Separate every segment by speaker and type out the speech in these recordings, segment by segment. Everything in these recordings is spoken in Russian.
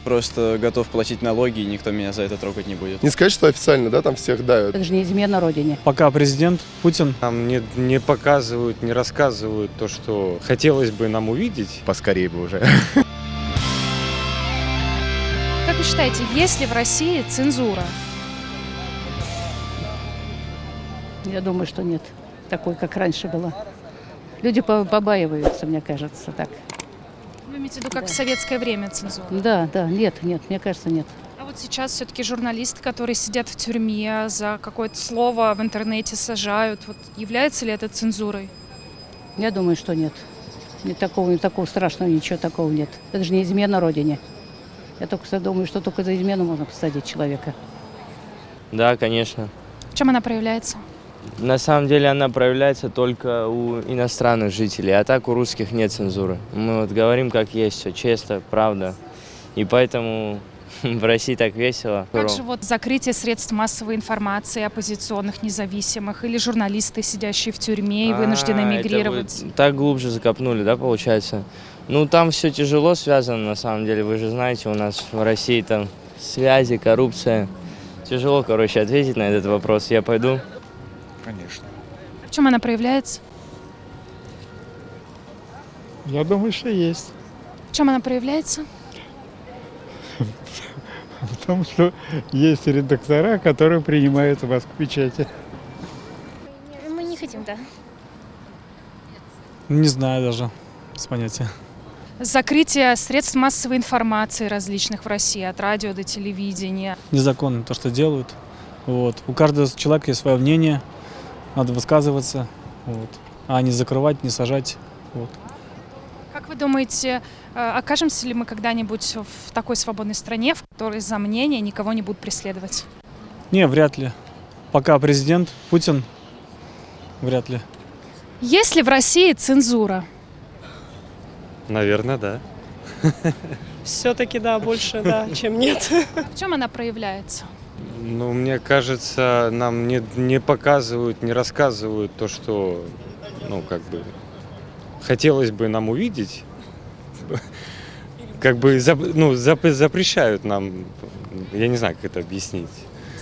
Speaker 1: Просто готов платить налоги, и никто меня за это трогать не будет.
Speaker 2: Не сказать, что официально, да, там всех давят.
Speaker 3: Это же не измена Родине.
Speaker 4: Пока президент Путин.
Speaker 5: Нам не показывают, не рассказывают то, что хотелось бы нам увидеть.
Speaker 2: Поскорее бы уже.
Speaker 6: Как вы считаете, есть ли в России цензура?
Speaker 3: Я думаю, что нет. Такой, как раньше было. Люди побаиваются, мне кажется, так.
Speaker 6: Вы имеете в виду, как в советское время цензура?
Speaker 3: Да, нет, мне кажется, нет.
Speaker 6: А вот сейчас все-таки журналисты, которые сидят в тюрьме, за какое-то слово в интернете сажают. Вот является ли это цензурой?
Speaker 3: Я думаю, что нет. Такого страшного, ничего такого нет. Это же не измена Родине. Я только думаю, что только за измену можно посадить человека.
Speaker 7: Да, конечно.
Speaker 6: В чем она проявляется?
Speaker 7: На самом деле она проявляется только у иностранных жителей, а так у русских нет цензуры. Мы вот говорим как есть, все честно, правда. И поэтому в России так весело.
Speaker 6: Как же вот закрытие средств массовой информации, оппозиционных, независимых, или журналисты, сидящие в тюрьме и вынуждены эмигрировать?
Speaker 7: Так глубже закопнули, да, получается? Ну, там все тяжело связано, на самом деле. Вы же знаете, у нас в России там связи, коррупция. Тяжело, короче, ответить на этот вопрос. Я пойду.
Speaker 5: Конечно.
Speaker 6: В чем она проявляется?
Speaker 4: Я думаю, что есть.
Speaker 6: В чем она проявляется?
Speaker 4: В том, что есть редактора, которые принимают вас к печати.
Speaker 8: Мы не хотим, да.
Speaker 4: Не знаю даже, без понятия.
Speaker 6: Закрытие средств массовой информации различных в России, от радио до телевидения.
Speaker 4: Незаконно то, что делают. Вот. У каждого человека есть свое мнение, надо высказываться, вот. А не закрывать, не сажать. Вот.
Speaker 6: Как вы думаете, окажемся ли мы когда-нибудь в такой свободной стране, в которой за мнение никого не будут преследовать?
Speaker 4: Не, вряд ли. Пока президент Путин, вряд ли.
Speaker 6: Есть ли в России цензура?
Speaker 5: Наверное, да.
Speaker 9: Все-таки да, больше да, чем нет.
Speaker 6: В чем она проявляется?
Speaker 5: Ну, мне кажется, нам не показывают, не рассказывают то, что, ну, как бы, хотелось бы нам увидеть. Как бы, запрещают нам, я не знаю, как это объяснить.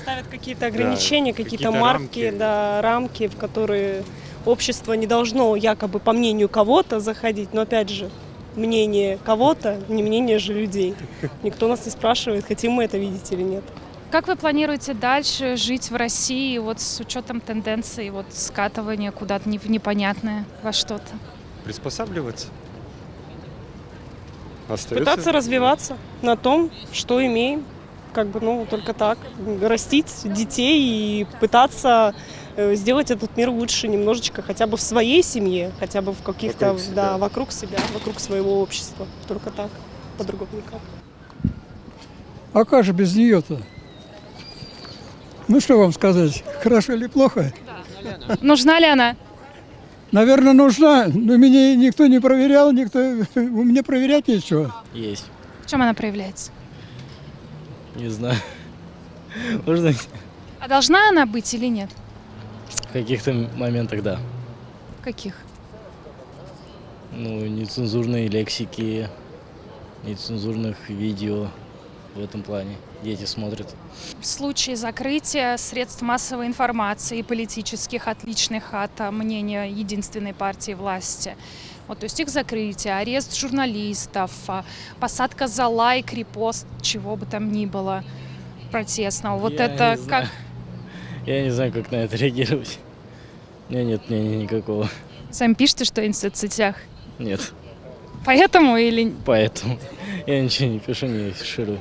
Speaker 9: Ставят какие-то ограничения,
Speaker 5: Да,
Speaker 9: какие-то
Speaker 5: какие-то
Speaker 9: марки,
Speaker 5: рамки.
Speaker 9: да, рамки, в которые общество не должно якобы по мнению кого-то заходить, но опять же, мнение кого-то, не мнение же людей. Никто нас не спрашивает, хотим мы это видеть или нет.
Speaker 6: Как вы планируете дальше жить в России вот с учетом тенденций вот скатывания куда-то в непонятное во что-то?
Speaker 5: Приспосабливаться.
Speaker 9: Пытаться развиваться на том, что имеем. Как бы, ну, только так. Растить детей и пытаться сделать этот мир лучше немножечко, хотя бы в своей семье, хотя бы в каких-то, вокруг себя, вокруг своего общества. Только так, по-другому никак.
Speaker 10: А как же без нее-то? Ну, что вам сказать, хорошо или плохо?
Speaker 6: Нужна ли она?
Speaker 10: Наверное, нужна, но меня никто не проверял, у меня проверять нечего.
Speaker 7: Есть.
Speaker 6: В чем она проявляется?
Speaker 7: Не знаю. Можно
Speaker 6: А должна она быть или нет?
Speaker 7: в каких-то моментах, да.
Speaker 6: В каких?
Speaker 7: Ну, нецензурные лексики, нецензурных видео в этом плане. Дети смотрят.
Speaker 6: В случае закрытия средств массовой информации, политических, отличных от мнения единственной партии власти, вот, то есть их закрытие, арест журналистов, посадка за лайк, репост, чего бы там ни было протестного. Вот это как?
Speaker 7: Я не знаю, как на это реагировать. У меня нет мнения никакого.
Speaker 6: Сами пишете что-нибудь в соцсетях?
Speaker 7: Нет.
Speaker 6: Поэтому или...
Speaker 7: Поэтому я ничего не пишу, не афиширую.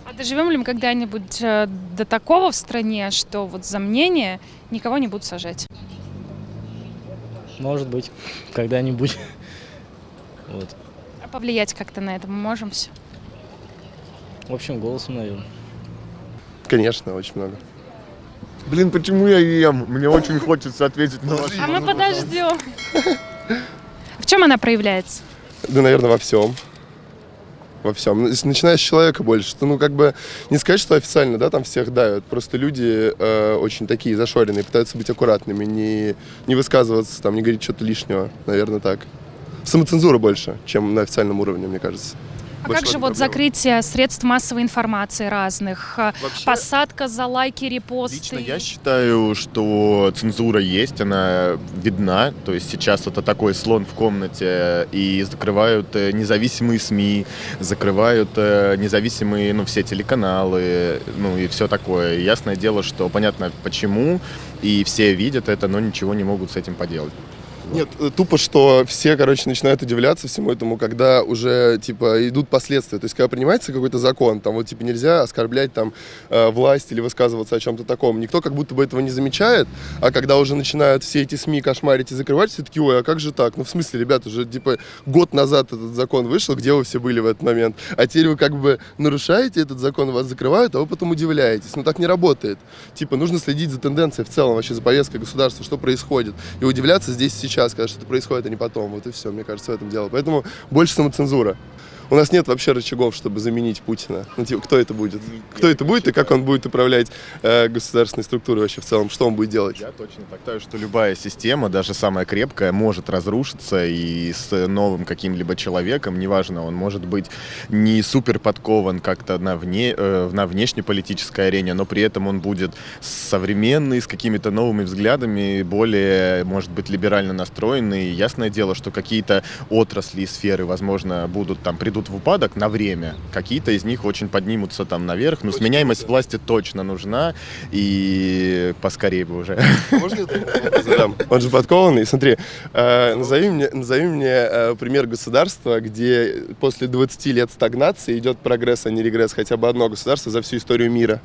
Speaker 6: А доживем ли мы когда-нибудь до такого в стране, что вот за мнение никого не будут сажать?
Speaker 7: Может быть, когда-нибудь. Вот.
Speaker 6: А повлиять как-то на это мы можем все?
Speaker 7: В общем, голосом, наверное.
Speaker 2: Конечно, очень много. Блин, почему я ем? Мне очень хочется ответить на ваш.
Speaker 6: А мы подождем. В чем она проявляется?
Speaker 2: Да, наверное, во всем. Во всем. Начиная с человека больше. Что, ну, как бы, не сказать, что официально, да, там всех давят. Просто люди очень такие зашоренные, пытаются быть аккуратными, не высказываться, там, не говорить что-то лишнего. Наверное, так. Самоцензура больше, чем на официальном уровне, мне кажется.
Speaker 6: А
Speaker 2: больше
Speaker 6: как же
Speaker 2: в этом
Speaker 6: вот
Speaker 2: проблема.
Speaker 6: закрытие средств массовой информации разных,
Speaker 2: Вообще,
Speaker 6: посадка за лайки, репосты?
Speaker 11: Лично я считаю, что цензура есть, она видна. То есть сейчас это такой слон в комнате, и закрывают независимые СМИ, закрывают независимые, все телеканалы, и все такое. И ясное дело, что понятно почему, и все видят это, но ничего не могут с этим поделать.
Speaker 2: Нет, тупо, что все, начинают удивляться всему этому, когда уже, идут последствия. То есть, когда принимается какой-то закон, там, нельзя оскорблять, власть или высказываться о чем-то таком. Никто как будто бы этого не замечает, а когда уже начинают все эти СМИ кошмарить и закрывать, все такие, ой, а как же так? В смысле, ребята, уже, год назад этот закон вышел, где вы все были в этот момент? А теперь вы нарушаете этот закон, вас закрывают, а вы потом удивляетесь. Так не работает. Нужно следить за тенденцией в целом, вообще за повесткой государства, что происходит. И удивляться здесь сейчас, когда что-то происходит, а не потом. Вот и все, мне кажется, в этом дело. Поэтому больше самоцензура. У нас нет вообще рычагов, чтобы заменить Путина. Кто это будет? Кто это будет и как он будет управлять государственной структурой вообще в целом? Что он будет делать?
Speaker 11: Я точно так считаю, что любая система, даже самая крепкая, может разрушиться, и с новым каким-либо человеком, неважно, он может быть не супер подкован как-то на внешнеполитической арене, но при этом он будет современный, с какими-то новыми взглядами, более, может быть, либерально настроенный. И ясное дело, что какие-то отрасли и сферы, возможно, придут в упадок на время. Какие-то из них очень поднимутся наверх. Сменяемость власти точно нужна. И поскорее бы уже.
Speaker 2: Можно я задам? Он же подкованный. Смотри, назови мне пример государства, где после 20 лет стагнации идет прогресс, а не регресс. Хотя бы одно государство за всю историю мира.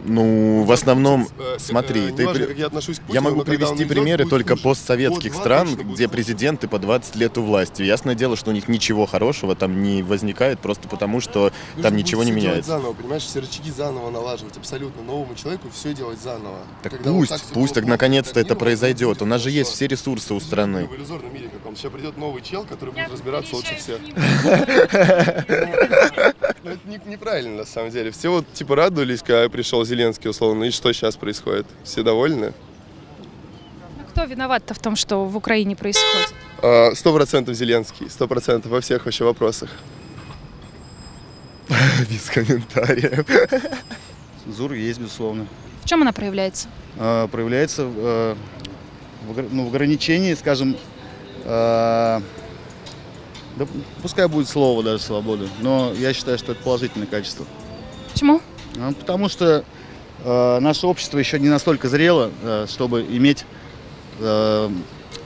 Speaker 11: В основном, смотри, я могу привести примеры только
Speaker 2: хуже.
Speaker 11: постсоветских стран, где президенты по 20 лет у власти. Ясное дело, что у них ничего хорошего там не возникает, просто потому что там ничего не меняется.
Speaker 2: Заново, понимаешь, все рычаги заново налаживать, абсолютно новому человеку все делать заново.
Speaker 11: Так пусть так наконец-то это произойдет. У нас же есть все ресурсы у страны.
Speaker 2: В иллюзорном мире каком-то. Сейчас придет новый чел, который будет разбираться лучше всех. Но это неправильно, на самом деле. Все радовались, когда пришел Зеленский, условно, и что сейчас происходит? Все довольны?
Speaker 6: Кто виноват-то в том, что в Украине происходит?
Speaker 2: 100% Зеленский, 100% во всех вообще вопросах.
Speaker 11: Без комментариев.
Speaker 12: Цензура есть, безусловно.
Speaker 6: В чем она проявляется?
Speaker 12: Проявляется в ограничении, скажем, да, пускай будет слово даже свобода, но я считаю, что это положительное качество.
Speaker 6: Почему?
Speaker 12: Потому что наше общество еще не настолько зрело, чтобы иметь,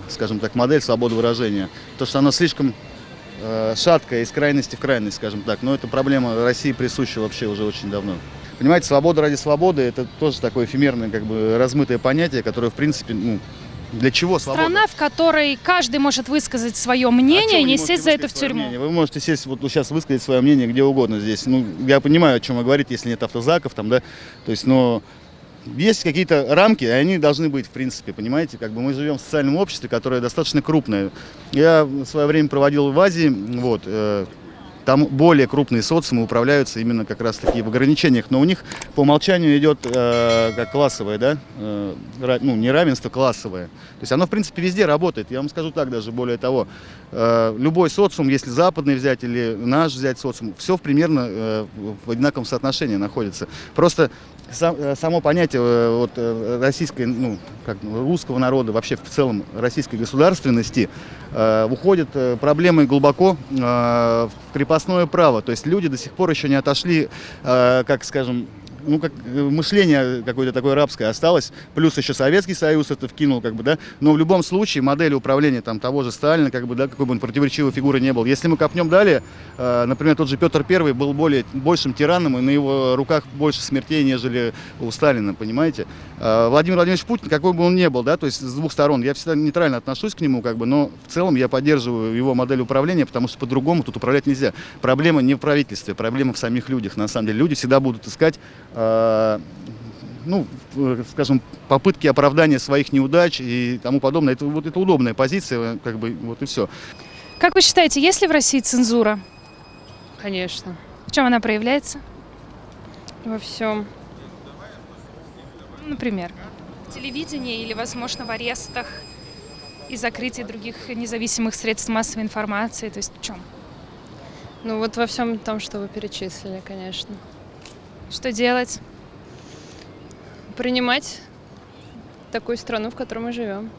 Speaker 12: скажем так, модель свободы выражения. Потому что оно слишком шаткое, из крайности в крайность, скажем так. Но эта проблема России присуща вообще уже очень давно. Понимаете, свобода ради свободы – это тоже такое эфемерное, размытое понятие, которое, в принципе, для чего свобода?
Speaker 6: Страна, в которой каждый может высказать свое мнение и не сесть за это в тюрьму.
Speaker 12: Вы можете сесть, сейчас высказать свое мнение где угодно здесь. Я понимаю, о чем вы говорите, если нет автозаков, то есть, но есть какие-то рамки, и они должны быть, в принципе, понимаете, мы живем в социальном обществе, которое достаточно крупное. Я в свое время проводил в Азии, там более крупные социумы управляются именно как раз таки в ограничениях, но у них по умолчанию идет как классовое, неравенство классовое. То есть оно, в принципе, везде работает. Я вам скажу так даже, более того, любой социум, если западный взять или наш взять социум, все примерно в одинаковом соотношении находится. Просто само понятие российской, русского народа, вообще в целом российской государственности, уходит проблемой глубоко в крепостное право. То есть люди до сих пор еще не отошли, мышление какое-то такое рабское осталось, плюс еще Советский Союз это вкинул, но в любом случае модель управления того же Сталина, какой бы он противоречивой фигурой не был. Если мы копнем далее, например, тот же Петр I был большим тираном, и на его руках больше смертей, нежели у Сталина, понимаете? Владимир Владимирович Путин, какой бы он ни был, то есть с двух сторон, я всегда нейтрально отношусь к нему, но в целом я поддерживаю его модель управления, потому что по-другому тут управлять нельзя. Проблема не в правительстве, проблема в самих людях, на самом деле. Люди всегда будут искать попытки оправдания своих неудач и тому подобное. Это удобная позиция, и все.
Speaker 6: Как вы считаете, есть ли в России цензура?
Speaker 13: Конечно.
Speaker 6: В чем она проявляется?
Speaker 13: Во всем.
Speaker 6: Например, в телевидении или, возможно, в арестах и закрытии других независимых средств массовой информации? То есть в чем?
Speaker 13: Ну вот во всем том, что вы перечислили, конечно.
Speaker 6: Что делать?
Speaker 13: Принимать такую страну, в которой мы живем.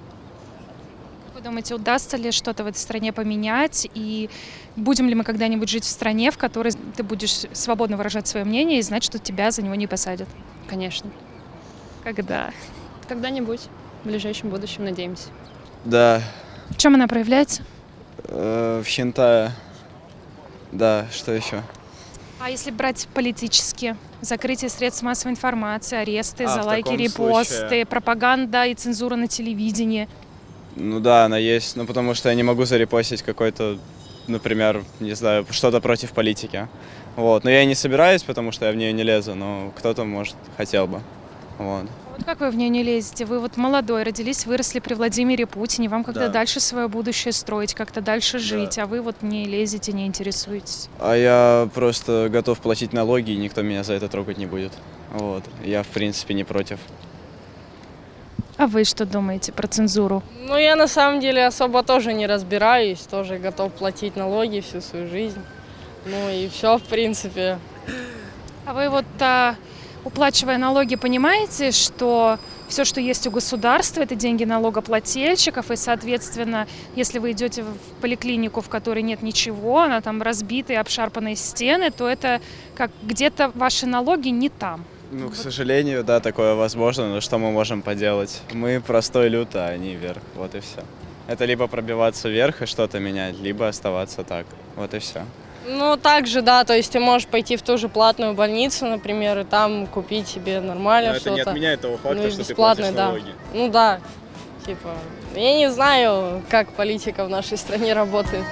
Speaker 6: Вы думаете, удастся ли что-то в этой стране поменять? И будем ли мы когда-нибудь жить в стране, в которой ты будешь свободно выражать свое мнение и знать, что тебя за него не посадят?
Speaker 13: Конечно.
Speaker 6: Когда?
Speaker 13: Когда-нибудь, в ближайшем будущем, надеемся.
Speaker 1: Да,
Speaker 6: В чем она проявляется?
Speaker 1: в хентае. Да, что еще?
Speaker 6: А если брать политически? Закрытие средств массовой информации, аресты за
Speaker 1: в
Speaker 6: лайки,
Speaker 1: таком
Speaker 6: репосты,
Speaker 1: случае-
Speaker 6: пропаганда и цензура на телевидении.
Speaker 1: Ну да, она есть, ну потому что я не могу зарепостить какой-то, например, не знаю, что-то против политики. Вот, но я и не собираюсь, потому что я в нее не лезу, но кто-то, может, хотел бы. Вот.
Speaker 6: Вот как вы в нее не лезете? Вы вот молодой, родились, выросли при Владимире Путине, вам как-то
Speaker 1: Да.
Speaker 6: дальше свое будущее строить, как-то дальше жить, а вы вот не лезете, не интересуетесь.
Speaker 1: А я просто готов платить налоги, и никто меня за это трогать не будет. Вот, я в принципе не против.
Speaker 6: А вы что думаете про цензуру?
Speaker 13: Ну, я на самом деле особо тоже не разбираюсь, тоже готов платить налоги всю свою жизнь. Ну и все, в принципе.
Speaker 6: А вы вот, уплачивая налоги, понимаете, что все, что есть у государства, это деньги налогоплательщиков, и, соответственно, если вы идете в поликлинику, в которой нет ничего, она там разбитые, обшарпанные стены, то это как где-то ваши налоги не там.
Speaker 1: Ну, к сожалению, да, такое возможно, но что мы можем поделать? Мы простой люд, а они вверх, вот и все. Это либо пробиваться вверх и что-то менять, либо оставаться так, вот и все.
Speaker 13: Ну, также, да, то есть ты можешь пойти в ту же платную больницу, например, и там купить себе нормально что-то.
Speaker 1: того
Speaker 13: Ну и бесплатно, да. Ну да, типа, я не знаю, как политика в нашей стране работает.